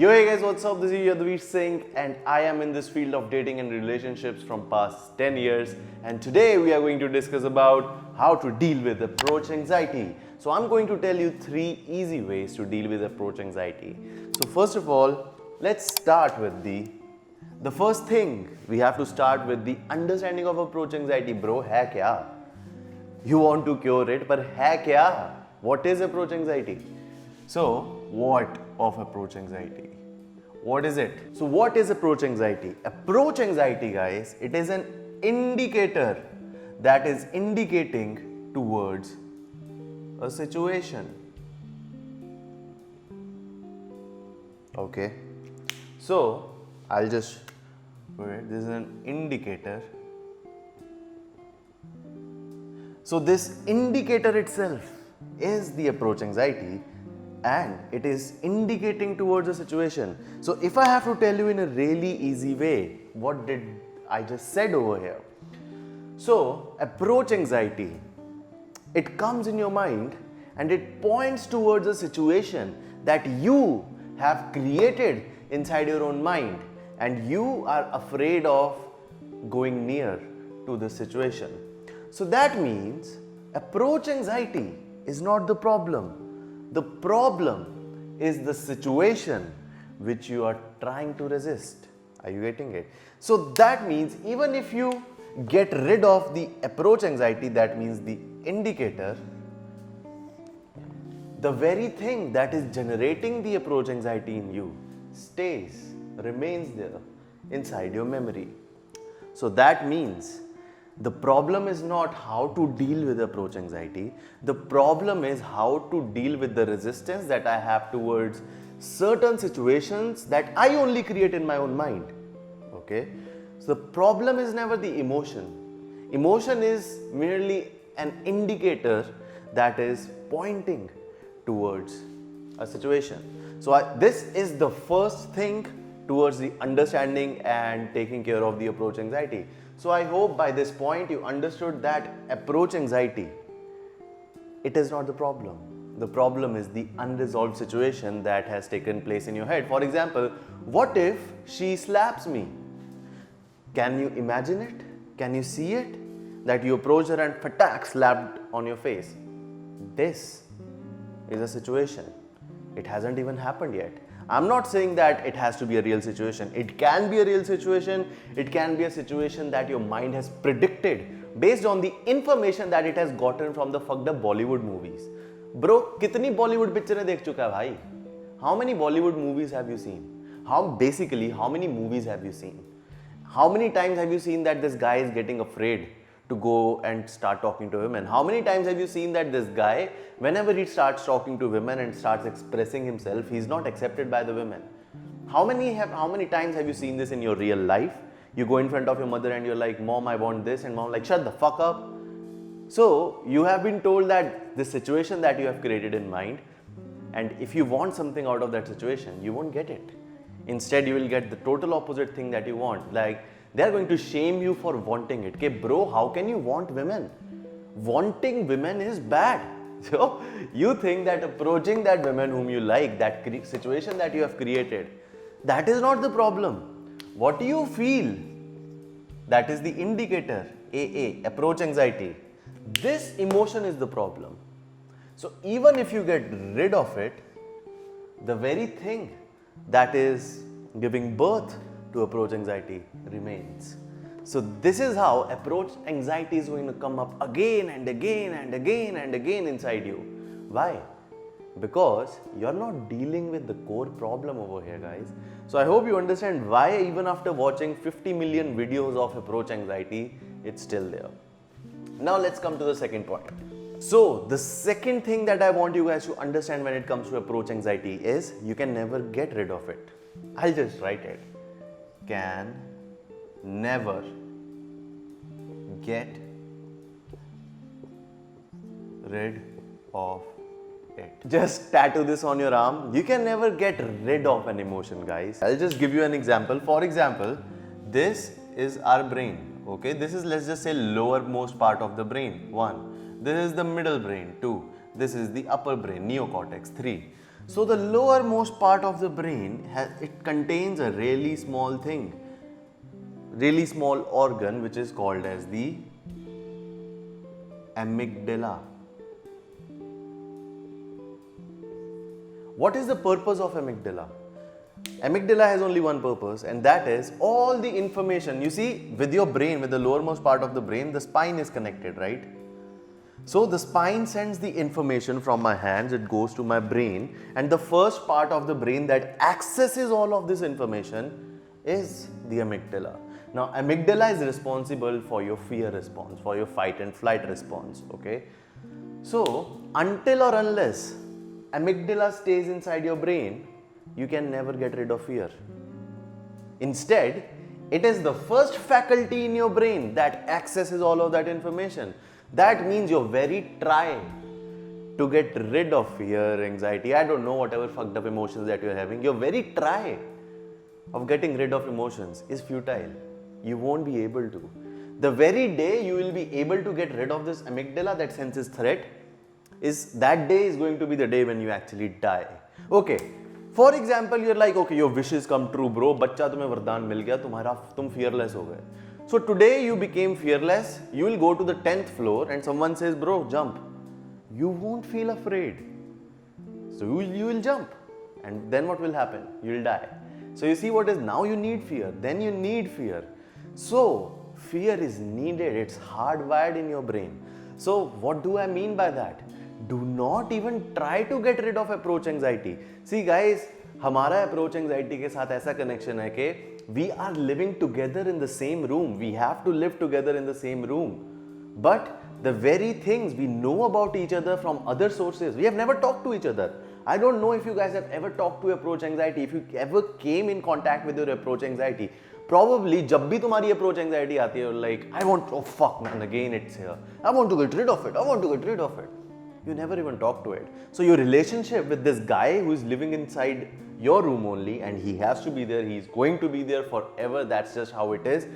Yo hey guys, what's up? This is Yadhuvir Singh and I am in this field of dating and relationships from past 10 years, and today we are going to discuss about how to deal with approach anxiety. So I'm going to tell you 3 easy ways to deal with approach anxiety. So first of all, let's start with the first thing. We have to start with the understanding of approach anxiety. Bro, hai kya? You want to cure it, but hai kya? What is approach anxiety? So, what of approach anxiety? What is it? So, what is approach anxiety? Approach anxiety, guys, it is an indicator that is indicating towards a situation. Okay. So, I'll just put it. This is an indicator. So, this indicator itself is the approach anxiety, and it is indicating towards a situation. So if I have to tell you in a really easy way, what did I just said over here? So approach anxiety, it comes in your mind and it points towards a situation that you have created inside your own mind, and you are afraid of going near to the situation. So that means approach anxiety is not the problem. The problem is the situation which you are trying to resist. Are you getting it? So that means even if you get rid of the approach anxiety, that means the indicator, the very thing that is generating the approach anxiety in you remains there inside your memory. So that means the problem is not how to deal with approach anxiety. The problem is how to deal with the resistance that I have towards certain situations that I only create in my own mind. Okay? So the problem is never the emotion. Emotion is merely an indicator that is pointing towards a situation. So this is the first thing towards the understanding and taking care of the approach anxiety. So I hope by this point you understood that approach anxiety, it is not the problem. The problem is the unresolved situation that has taken place in your head. For example, what if she slaps me? Can you imagine it? Can you see it? That you approach her and fatak, slapped on your face. This is a situation. It hasn't even happened yet. I'm not saying that it has to be a real situation. It can be a real situation. It can be a situation that your mind has predicted based on the information that it has gotten from the fucked up Bollywood movies. Bro, kitni Bollywood pictures dekh chuka hai bhai? How many Bollywood movies have you seen? How many movies have you seen? How many times have you seen that this guy is getting afraid to go and start talking to women? How many times have you seen that this guy, whenever he starts talking to women and starts expressing himself, he's not accepted by the women? How many times have you seen this in your real life? You go in front of your mother and you're like, Mom, I want this, and mom like, shut the fuck up. So you have been told that the situation that you have created in mind, and if you want something out of that situation, you won't get it. Instead, you will get the total opposite thing that you want. Like, they are going to shame you for wanting it. Okay, bro, how can you want women? Wanting women is bad. So, you think that approaching that woman whom you like, that situation that you have created, that is not the problem. What do you feel? That is the indicator, AA, approach anxiety. This emotion is the problem. So, even if you get rid of it, the very thing that is giving birth to approach anxiety remains. So this is how approach anxiety is going to come up again and again and again and again inside you. Why? Because you're not dealing with the core problem over here, guys. So I hope you understand why even after watching 50 million videos of approach anxiety, it's still there. Now let's come to the second point. So the second thing that I want you guys to understand when it comes to approach anxiety is you can never get rid of it. I'll just write it. Can never get rid of it. Just tattoo this on your arm. You can never get rid of an emotion, guys. I'll just give you an example. For example, this is our brain. Okay, this is, let's just say, lowermost part of the brain. 1. This is the middle brain. 2. This is the upper brain, neocortex. 3. So the lowermost part of the brain, it contains a really small thing, really small organ which is called as the amygdala. What is the purpose of amygdala? Amygdala has only one purpose, and that is all the information. You see, with your brain, with the lowermost part of the brain, the spine is connected, right? So the spine sends the information from my hands, it goes to my brain, and the first part of the brain that accesses all of this information is the amygdala. Now, amygdala is responsible for your fear response, for your fight and flight response, okay? So, until or unless amygdala stays inside your brain, you can never get rid of fear. Instead, it is the first faculty in your brain that accesses all of that information. That means you're very try to get rid of fear, anxiety, I don't know, whatever fucked up emotions that you're having. Your very try of getting rid of emotions is futile. You won't be able to. The very day you will be able to get rid of this amygdala that senses threat, that day is going to be the day when you actually die. Okay, for example, you're like, okay, your wishes come true, bro. बच्चा तुम्हें वरदान मिल गया, तुम fearless हो गए. So today you became fearless. You will go to the 10th floor and someone says, bro, jump. You won't feel afraid. So you will jump, and then what will happen? You will die. So you see what is now you need fear. Then you need fear. So fear is needed. It's hardwired in your brain. So what do I mean by that? Do not even try to get rid of approach anxiety. See guys, हमारा approach anxiety के साथ ऐसा connection है कि we are living together in the same room. We have to live together in the same room. But the very things we know about each other from other sources, we have never talked to each other. I don't know if you guys have ever talked to approach anxiety, if you ever came in contact with your approach anxiety. Probably, जब भी तुम्हारी approach anxiety आती है, like, I want, oh fuck man, again it's here. I want to get rid of it. I want to get rid of it. You never even talk to it. So your relationship with this guy who is living inside your room only, and he has to be there, he's going to be there forever, that's just how it is.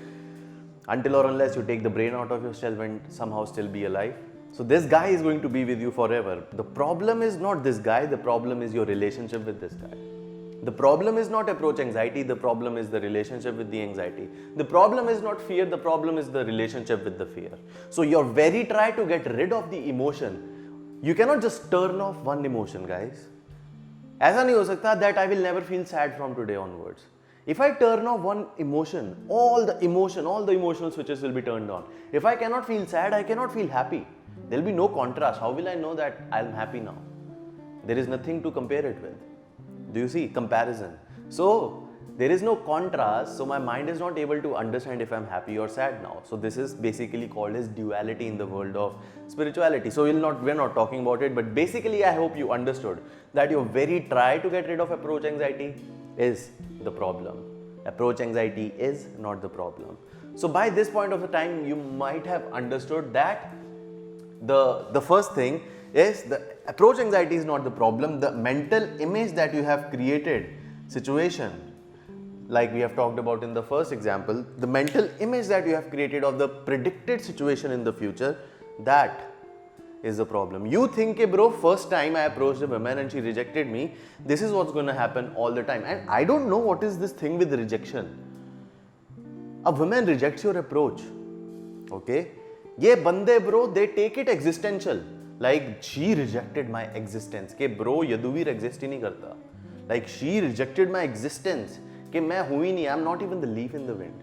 Until or unless you take the brain out of your shell and somehow still be alive. So this guy is going to be with you forever. The problem is not this guy, the problem is your relationship with this guy. The problem is not approach anxiety, the problem is the relationship with the anxiety. The problem is not fear, the problem is the relationship with the fear. So your very try to get rid of the emotion. You cannot just turn off one emotion, guys. ऐसा नहीं हो सकता that I will never feel sad from today onwards. If I turn off one emotion, all the emotional switches will be turned on. If I cannot feel sad, I cannot feel happy. There will be no contrast. How will I know that I'm happy now? There is nothing to compare it with. Do you see? Comparison. So, there is no contrast, so my mind is not able to understand if I'm happy or sad now. So this is basically called as duality in the world of spirituality. So we're not talking about it, but basically I hope you understood that your very try to get rid of approach anxiety is the problem. Approach anxiety is not the problem. So by this point of the time, you might have understood that the first thing is the approach anxiety is not the problem. The mental image that you have created, situation, like we have talked about in the first example, the mental image that you have created of the predicted situation in the future, that is the problem. You think, bro, first time I approached a woman and she rejected me, this is what's going to happen all the time. And I don't know what is this thing with rejection. A woman rejects your approach. Okay? Ye bande, bro, they take it existential. Like, she rejected my existence. Ke bro, Yadhuvir exist hi nahi karta. Like, she rejected my existence. Ke main hu hi nahi, I'm not even the leaf in the wind.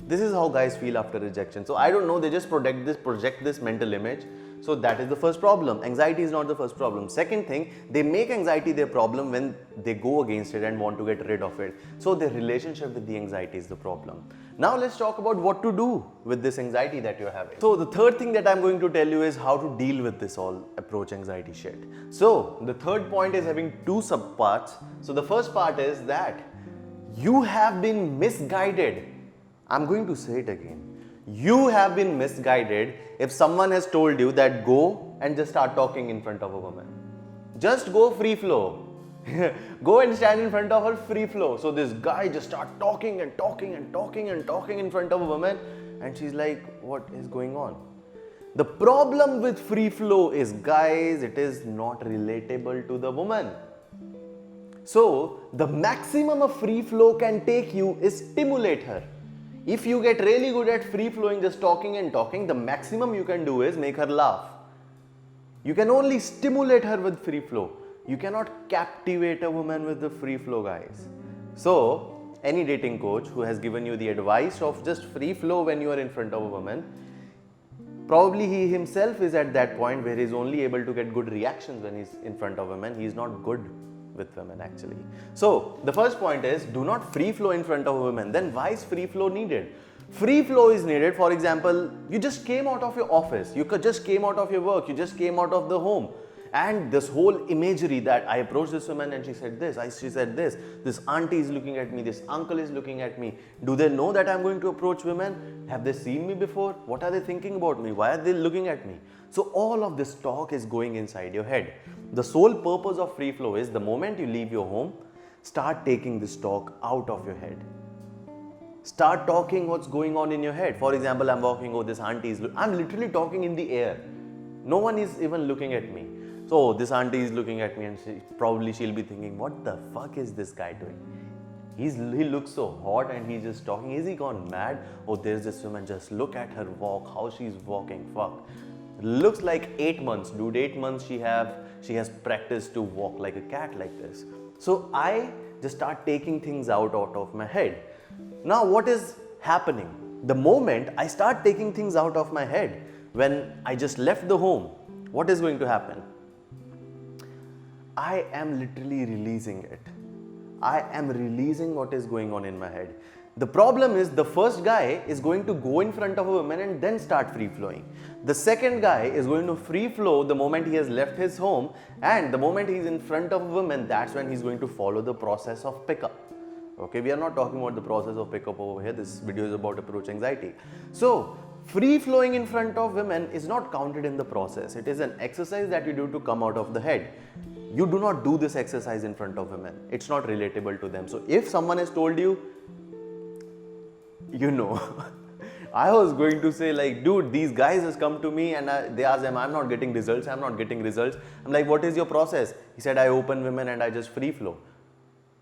This is how guys feel after rejection. So I don't know, they just project this mental image. So that is the first problem. Anxiety is not the first problem. Second thing, they make anxiety their problem when they go against it and want to get rid of it. So their relationship with the anxiety is the problem. Now let's talk about what to do with this anxiety that you're having. So the third thing that I'm going to tell you is how to deal with this all approach anxiety shit. So the third point is having two subparts. So the first part is that you have been misguided. I'm going to say it again. You have been misguided if someone has told you that go and just start talking in front of a woman. Just go free flow. Go and stand in front of her free flow. So this guy just start talking and talking and talking and talking in front of a woman, and she's like, what is going on? The problem with free flow is, guys, it is not relatable to the woman. So the maximum a free flow can take you is stimulate her. If you get really good at free flowing, just talking and talking, the maximum you can do is make her laugh. You can only stimulate her with free flow. You cannot captivate a woman with the free flow, guys. So any dating coach who has given you the advice of just free flow when you are in front of a woman, probably he himself is at that point where he's only able to get good reactions when he's in front of women. He's not good with women actually. So the first point is, do not free flow in front of women. Then why is free flow needed? Free flow is needed, for example, you just came out of your office, you just came out of your work, you just came out of the home, and this whole imagery that I approached this woman and she said this, she said this auntie is looking at me, this uncle is looking at me. Do they know that I'm going to approach women? Have they seen me before? What are they thinking about me? Why are they looking at me? So all of this talk is going inside your head. The sole purpose of free flow is the moment you leave your home, start taking this talk out of your head. Start talking what's going on in your head. For example, I'm walking, oh, this auntie is, I'm literally talking in the air. No one is even looking at me. So this auntie is looking at me and she'll be thinking, what the fuck is this guy doing? He looks so hot and he's just talking. Is he gone mad? Oh, there's this woman, just look at her walk, how she's walking, fuck. Looks like 8 months, dude. 8 months she has practiced to walk like a cat like this. So I just start taking things out of my head. Now what is happening? The moment I start taking things out of my head, when I just left the home, what is going to happen? I am literally releasing it. I am releasing what is going on in my head. The problem is the first guy is going to go in front of a woman and then start free flowing. The second guy is going to free flow the moment he has left his home, and the moment he is in front of a woman, that's when he's going to follow the process of pickup. Okay, we are not talking about the process of pickup over here. This video is about approach anxiety. So free flowing in front of women is not counted in the process. It is an exercise that you do to come out of the head. You do not do this exercise in front of women. It's not relatable to them. So if someone has told you, you know, I was going to say like, dude, these guys has come to me and they ask them, I'm not getting results. I'm like, what is your process? He said, I open women and I just free flow.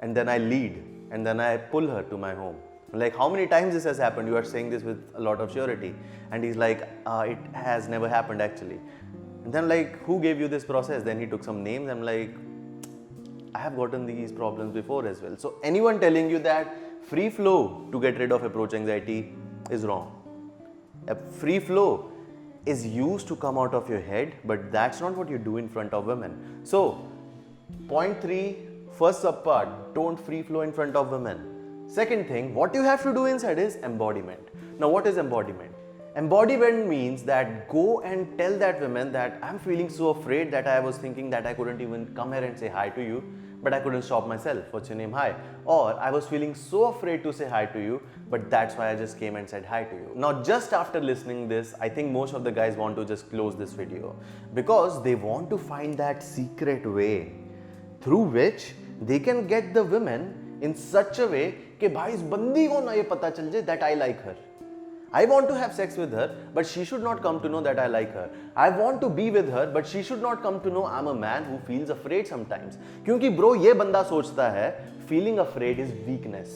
And then I lead. And then I pull her to my home. Like, how many times this has happened? You are saying this with a lot of surety. And he's like, it has never happened actually. And then like, who gave you this process? Then he took some names. I'm like, I have gotten these problems before as well. So anyone telling you that free flow to get rid of approach anxiety is wrong. A free flow is used to come out of your head, but that's not what you do in front of women. So point 3, first subpart, don't free flow in front of women. Second thing, what you have to do inside is embodiment. Now what is embodiment? Embodiment means that go and tell that woman that I'm feeling so afraid that I was thinking that I couldn't even come here and say hi to you, but I couldn't stop myself. What's your name? Hi. Or I was feeling so afraid to say hi to you, but that's why I just came and said hi to you. Now just after listening this, I think most of the guys want to just close this video because they want to find that secret way through which they can get the women in such a way कि भाई इस बंदी को ना ये पता चल जाए that I like her. I want to have sex with her, but she should not come to know that I like her. I want to be with her, but she should not come to know I'm a man who feels afraid sometimes. क्योंकि bro ये बंदा सोचता है feeling afraid is weakness.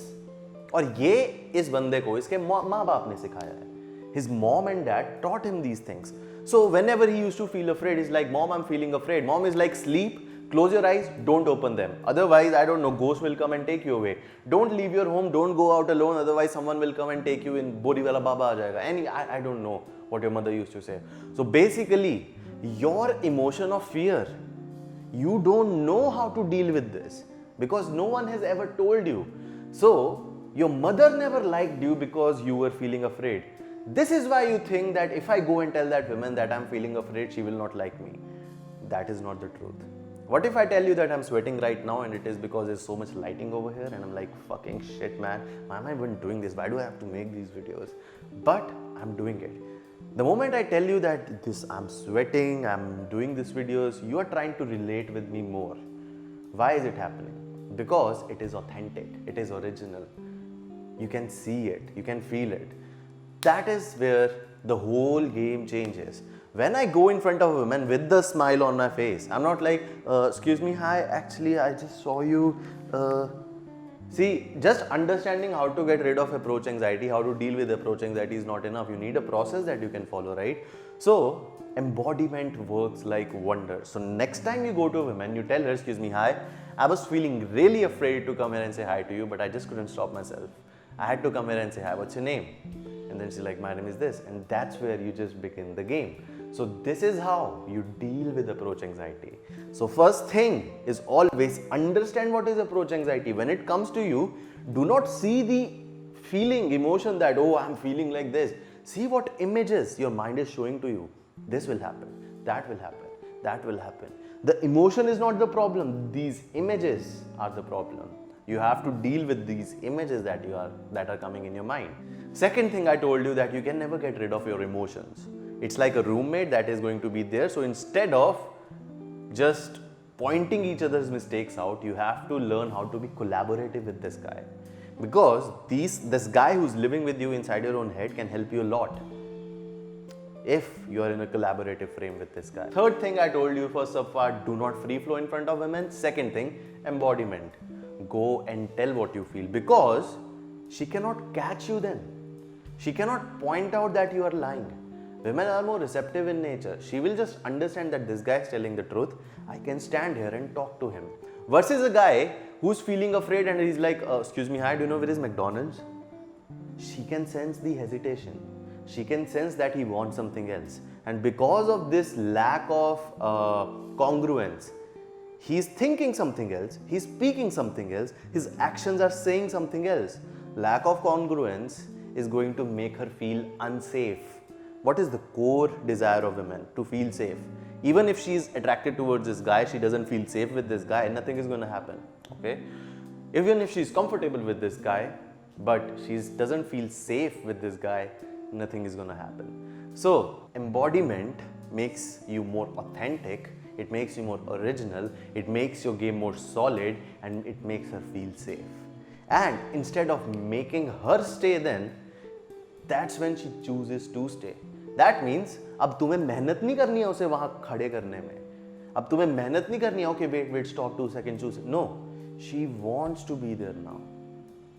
और ये इस बंदे को इसके माँ बाप ने सिखाया है. His mom and dad taught him these things. So whenever he used to feel afraid, he's like, Mom, I'm feeling afraid. Mom is like, sleep. Close your eyes, don't open them. Otherwise, I don't know, ghosts will come and take you away. Don't leave your home, don't go out alone. Otherwise, someone will come and take you in. Bodi wala baba aa jayega. I don't know what your mother used to say. So basically, your emotion of fear, you don't know how to deal with this because no one has ever told you. So your mother never liked you because you were feeling afraid. This is why you think that if I go and tell that woman that I'm feeling afraid, she will not like me. That is not the truth. What if I tell you that I'm sweating right now and it is because there's so much lighting over here and I'm like, fucking shit, man, why am I even doing this? Why do I have to make these videos? But I'm doing it. The moment I tell you that I'm sweating, I'm doing these videos, you are trying to relate with me more. Why is it happening? Because it is authentic, it is original. You can see it, you can feel it. That is where the whole game changes. When I go in front of a woman with the smile on my face, I'm not like, excuse me, hi, actually, I just saw you. See, just understanding how to get rid of approach anxiety, how to deal with approach anxiety is not enough. You need a process that you can follow, right? So, embodiment works like wonders. So, next time you go to a woman, you tell her, excuse me, hi, I was feeling really afraid to come here and say hi to you, but I just couldn't stop myself. I had to come here and say hi, what's your name? And then she's like, my name is this. And that's where you just begin the game. So this is how you deal with approach anxiety. So first thing is always understand what is approach anxiety. When it comes to you, do not see the feeling, emotion that, oh, I'm feeling like this. See what images your mind is showing to you. This will happen, that will happen, that will happen. The emotion is not the problem. These images are the problem. You have to deal with these images that are coming in your mind. Second thing I told you, that you can never get rid of your emotions. It's like a roommate that is going to be there. So instead of just pointing each other's mistakes out, you have to learn how to be collaborative with this guy. Because this guy who's living with you inside your own head can help you a lot if you are in a collaborative frame with this guy. Third thing I told you, first of all, do not free flow in front of women. Second thing, embodiment. Go and tell what you feel, because she cannot catch you then. She cannot point out that you are lying. Women are more receptive in nature. She will just understand that this guy is telling the truth. I can stand here and talk to him. Versus a guy who's feeling afraid and he's like, excuse me, hi, do you know where is McDonald's? She can sense the hesitation. She can sense that he wants something else. And because of this lack of congruence, he's thinking something else, he's speaking something else, his actions are saying something else. Lack of congruence is going to make her feel unsafe. What is the core desire of women? To feel safe. Even if she's attracted towards this guy, she doesn't feel safe with this guy, nothing is going to happen. Okay? Even if she's comfortable with this guy, but she doesn't feel safe with this guy, nothing is going to happen. So, embodiment makes you more authentic, it makes you more original, it makes your game more solid, and it makes her feel safe. And instead of making her stay then, that's when she chooses to stay. That means अब तुम्हें मेहनत नहीं करनी है उसे वहां खड़े करने में. अब तुम्हें मेहनत नहीं करनी है, okay, wait, stop 2 seconds, choose. No, she wants to be there now.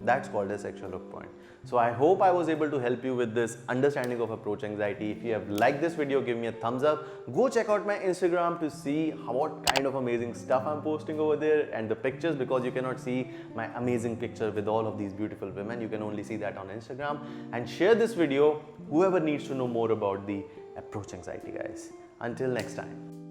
That's called a sexual hook point. So I hope I was able to help you with this understanding of approach anxiety. If you have liked this video, give me a thumbs up. Go check out my Instagram to see what kind of amazing stuff I'm posting over there and the pictures, because you cannot see my amazing picture with all of these beautiful women. You can only see that on Instagram. And share this video, whoever needs to know more about the approach anxiety, guys. Until next time.